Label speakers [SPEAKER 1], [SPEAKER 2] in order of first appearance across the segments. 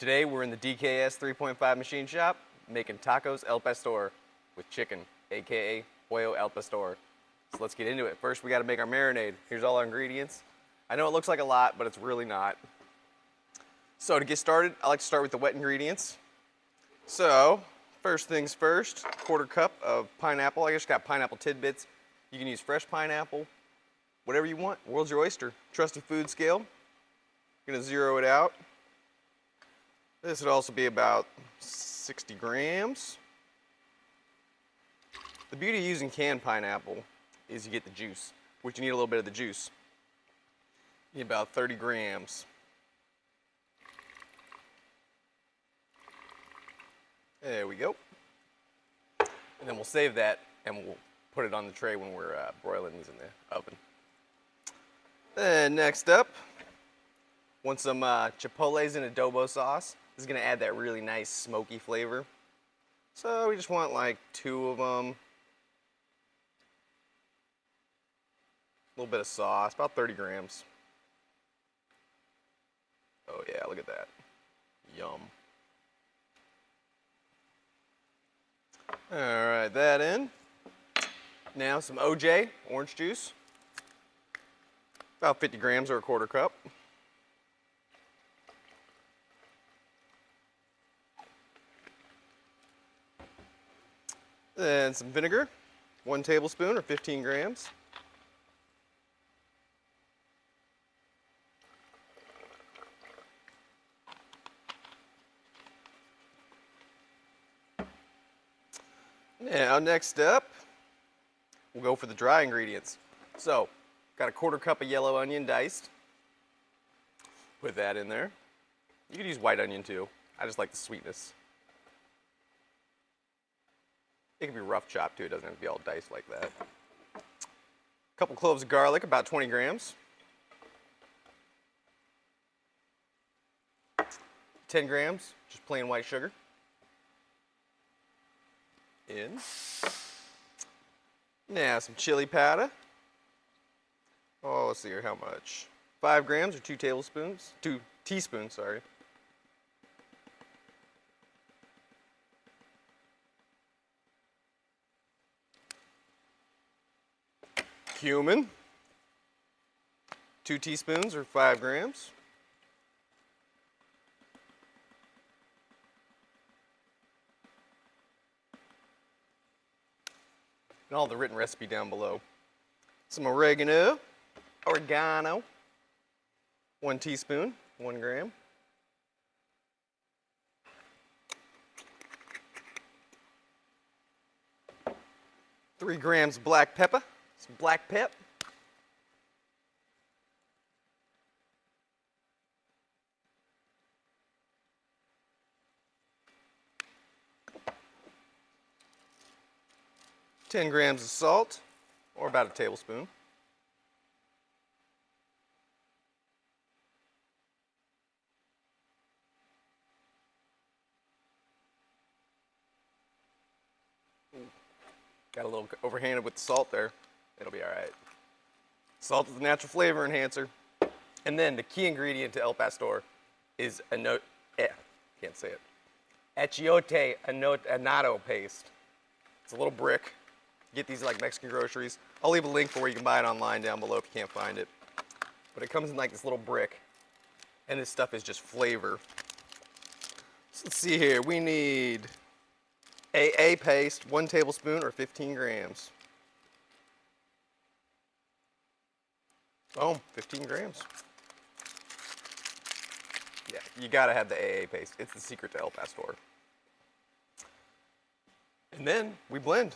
[SPEAKER 1] Today we're in the DKS 3.5 machine shop making tacos al pastor with chicken, aka pollo al pastor. So let's get into it. First we got to make our marinade. Here's all our ingredients. I know it looks like a lot, but it's really not. So to get started, I like to start with the wet ingredients. So first things first, 1/4 cup of pineapple. I just got pineapple tidbits. You can use fresh pineapple, whatever you want. World's your oyster. Trusty food scale. Gonna zero it out. This would also be about 60 grams. The beauty of using canned pineapple is you get the juice, which you need a little bit of the juice. You need about 30 grams. There we go. And then we'll save that and we'll put it on the tray when we're broiling these in the oven. Then next up, want some chipotles and adobo sauce. This is going to add that really nice smoky flavor. So we just want like 2 of them. A little bit of sauce, about 30 grams. Oh yeah, look at that. Yum. Alright, that in. Now some OJ, orange juice. About 50 grams or 1/4 cup. Then some vinegar, 1 tablespoon or 15 grams. Now next up, we'll go for the dry ingredients. So, got a 1/4 cup of yellow onion diced. Put that in there. You could use white onion too. I just like the sweetness. It can be rough chopped too, it doesn't have to be all diced like that. A couple cloves of garlic, about 20 grams. 10 grams, just plain white sugar. In. Now some chili powder. Oh, let's see here, how much? 5 grams or 2 tablespoons, 2 teaspoons, sorry. Cumin, 2 teaspoons or 5 grams. And all the written recipe down below. Some oregano, 1 teaspoon, 1 gram. Three grams black pepper, some black pep. $10 grams of salt, or about a tablespoon. Got a little overhanded with the salt there. It'll be all right. Salt is a natural flavor enhancer. And then the key ingredient to El Pastor is can't say it. Achiote annatto paste. It's a little brick. Get these like Mexican groceries. I'll leave a link for where you can buy it online down below if you can't find it. But it comes in like this little brick. And this stuff is just flavor. So let's see here. We need AA paste, 1 tablespoon or 15 grams. Boom, 15 grams. Yeah, you gotta have the AA paste. It's the secret to El Pastor. And then we blend.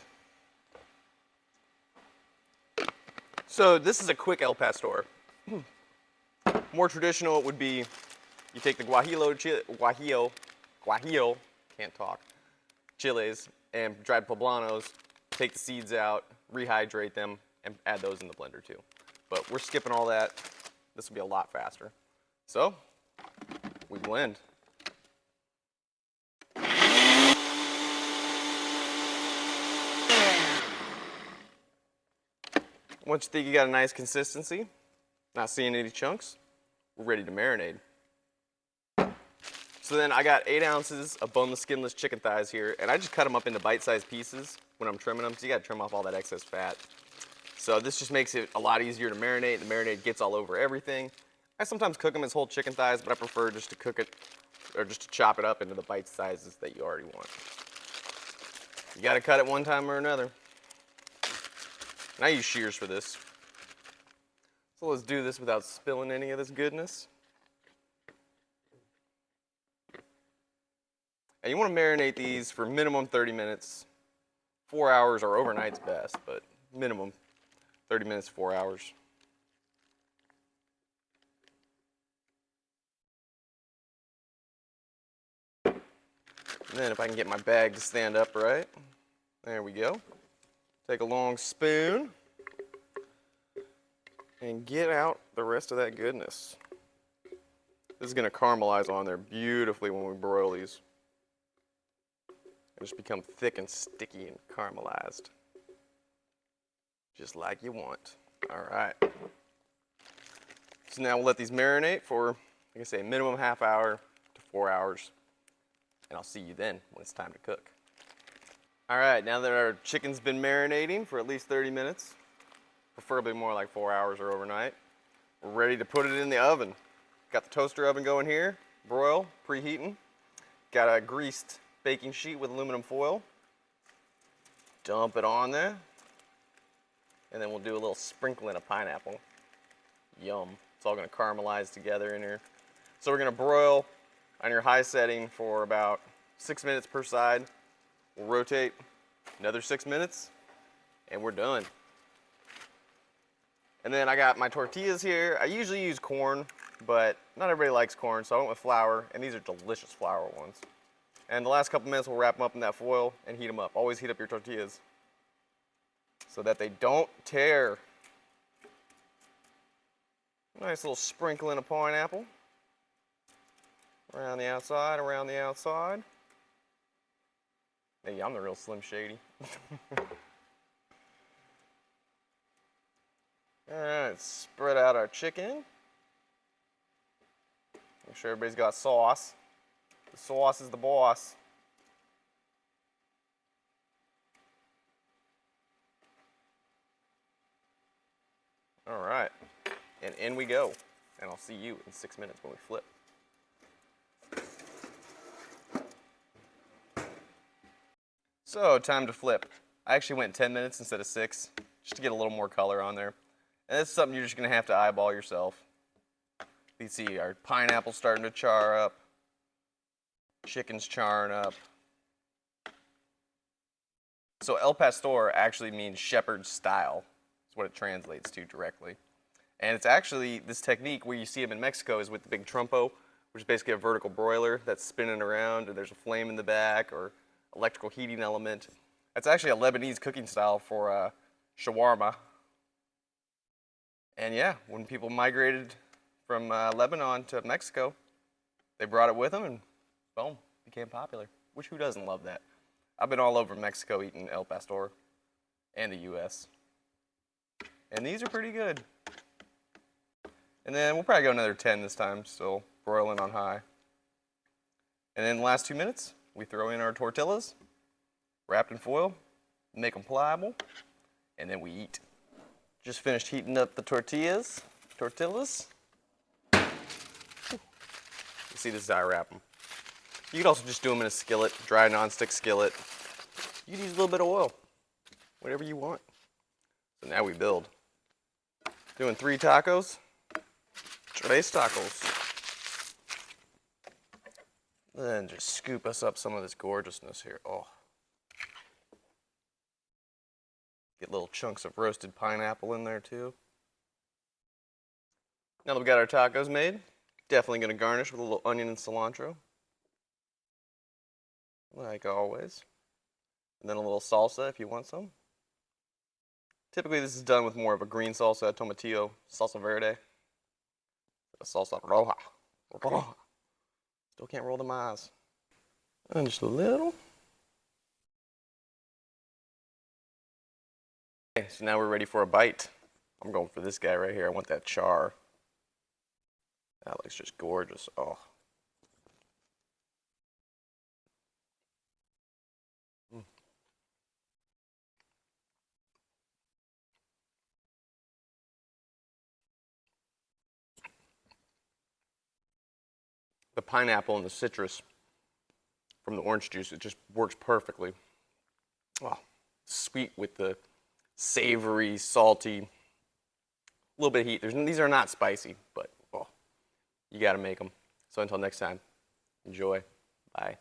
[SPEAKER 1] So this is a quick El Pastor. More traditional it would be, you take the guajillo, can't talk, chiles and dried poblanos, take the seeds out, rehydrate them, and add those in the blender too. But we're skipping all that. This will be a lot faster. So, we blend. Once you think you got a nice consistency, not seeing any chunks, we're ready to marinate. So then I got 8 ounces of boneless, skinless chicken thighs here, and I just cut them up into bite-sized pieces when I'm trimming them, so you gotta trim off all that excess fat. So this just makes it a lot easier to marinate. The marinade gets all over everything. I sometimes cook them as whole chicken thighs, but I prefer just to cook it, or just to chop it up into the bite sizes that you already want. You gotta cut it one time or another. And I use shears for this. So let's do this without spilling any of this goodness. And you want to marinate these for minimum 30 minutes. 4 hours or overnight's best, but minimum 30 minutes, 4 hours. And then if I can get my bag to stand upright, there we go. Take a long spoon and get out the rest of that goodness. This is going to caramelize on there beautifully when we broil these. It'll just become thick and sticky and caramelized. Just like you want. All right. So now we'll let these marinate for, like I say, minimum half hour to 4 hours. And I'll see you then when it's time to cook. All right, now that our chicken's been marinating for at least 30 minutes, preferably more like 4 hours or overnight, we're ready to put it in the oven. Got the toaster oven going here, broil, preheating. Got a greased baking sheet with aluminum foil. Dump it on there. And then we'll do a little sprinkling of pineapple. Yum. It's all gonna caramelize together in here. So we're gonna broil on your high setting for about 6 minutes per side. We'll rotate another 6 minutes, and we're done. And then I got my tortillas here. I usually use corn, but not everybody likes corn, so I went with flour, and these are delicious flour ones. And the last couple minutes, we'll wrap them up in that foil and heat them up. Always heat up your tortillas so that they don't tear. Nice little sprinkling of pineapple. Around the outside, around the outside. Hey, I'm the real Slim Shady. All right, spread out our chicken. Make sure everybody's got sauce. The sauce is the boss. All right, and in we go. And I'll see you in 6 minutes when we flip. So, time to flip. I actually went 10 minutes instead of 6, just to get a little more color on there. And this is something you're just gonna have to eyeball yourself. You see our pineapple's starting to char up. Chicken's charring up. So El Pastor actually means shepherd's style. That's what it translates to directly. And it's actually, this technique where you see them in Mexico is with the big trompo, which is basically a vertical broiler that's spinning around and there's a flame in the back or electrical heating element. That's actually a Lebanese cooking style for shawarma. And yeah, when people migrated from Lebanon to Mexico, they brought it with them and boom, became popular. Which who doesn't love that? I've been all over Mexico eating El Pastor and the US. And these are pretty good. And then we'll probably go another 10 this time, still broiling on high. And then the last 2 minutes, we throw in our tortillas, wrapped in foil, make them pliable, and then we eat. Just finished heating up the tortillas. You see, this is how I wrap them. You could also just do them in a skillet, dry nonstick skillet. You can use a little bit of oil, whatever you want. So now we build. Doing 3 tacos. 3 tacos. Then just scoop us up some of this gorgeousness here. Oh. Get little chunks of roasted pineapple in there too. Now that we got our tacos made, definitely gonna garnish with a little onion and cilantro. Like always. And then a little salsa if you want some. Typically this is done with more of a green salsa, tomatillo, salsa verde. A salsa roja. Still can't roll them eyes. And just a little. Okay, so now we're ready for a bite. I'm going for this guy right here. I want that char. That looks just gorgeous. Oh. the pineapple and the citrus from the orange juice, it just works perfectly. Oh, sweet with the savory, salty, a little bit of heat. These are not spicy, but oh, you gotta make them. So until next time, enjoy. Bye.